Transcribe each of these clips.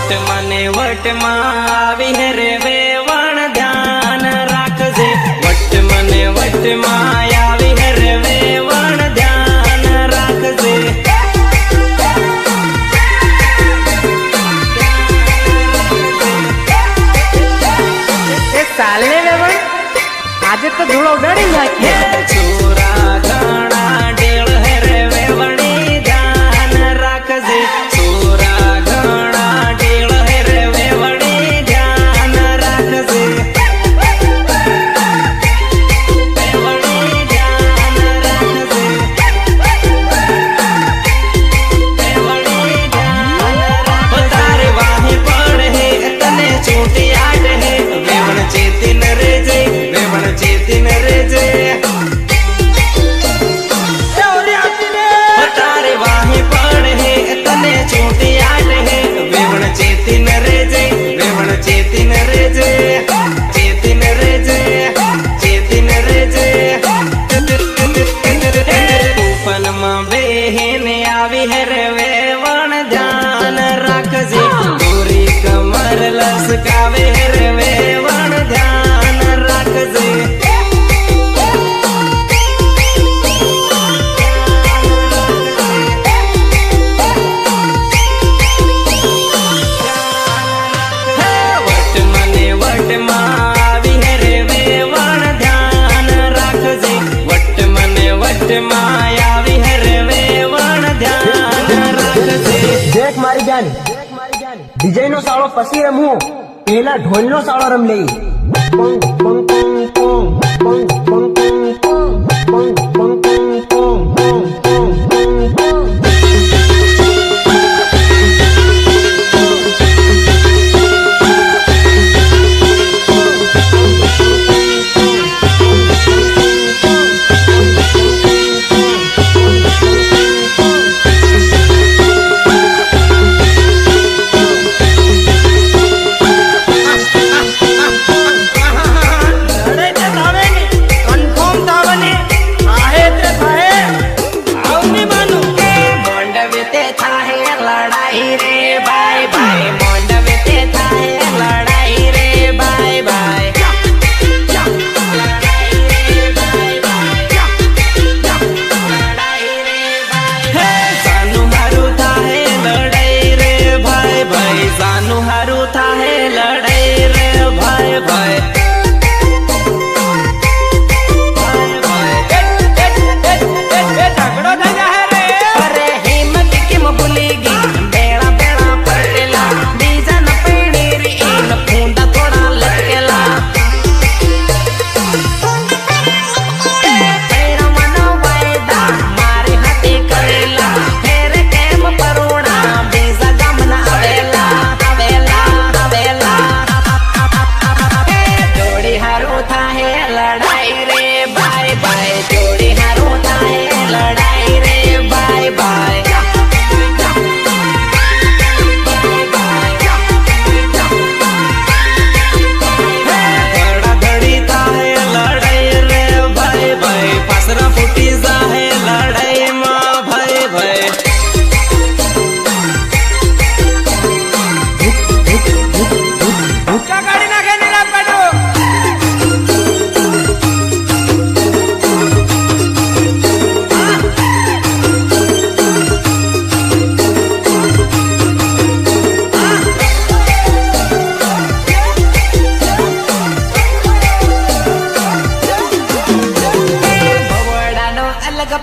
વટ માં આવી હે રે વેવણ ધ્યાન રાખજે વટ મને વટ માં આવી હે રે વેવણ ધ્યાન રાખજે ચાલે વેવણ આજે તો ધૂળો ઉડાડી નાખીએ છોરા ઘણા ડેળ હે રે વેવણી ધ્યાન રાખજે છોરા ઘણા ડેળ હે રે વેવણી ધ્યાન રાખજે વેવણી ધ્યાન રાખજે વેવણી ધ્યાન રાખજે તારે વાહી પડ હે તને છૂટી આડ હે વેવણ ચેતીન રેજે વેવણ ચેતીન રેજે તારે વાહી પડ હે તને છૂટી આડ હે વેવણ ચેતીન રેજે વેવણ ચેતીન રેજે ચેતીન રેજે ચેતીન રેજે તૂફાનમાં બેહીને આવી હે રે વેવણ ધ્યાન રાખજે ગોરી કમર લસકાવે હે રે વેવણ ધ્યાન રાખજે દેખ મારી જાન ડીજે નો સાળો પછી રમવું પેલા ઢોલ નો સાળો રમ લઈ pong pong pong pong pong pong pong pong pong pong pong pong pong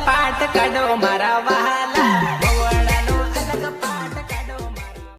પાઠ કાઢો મારા વહાલા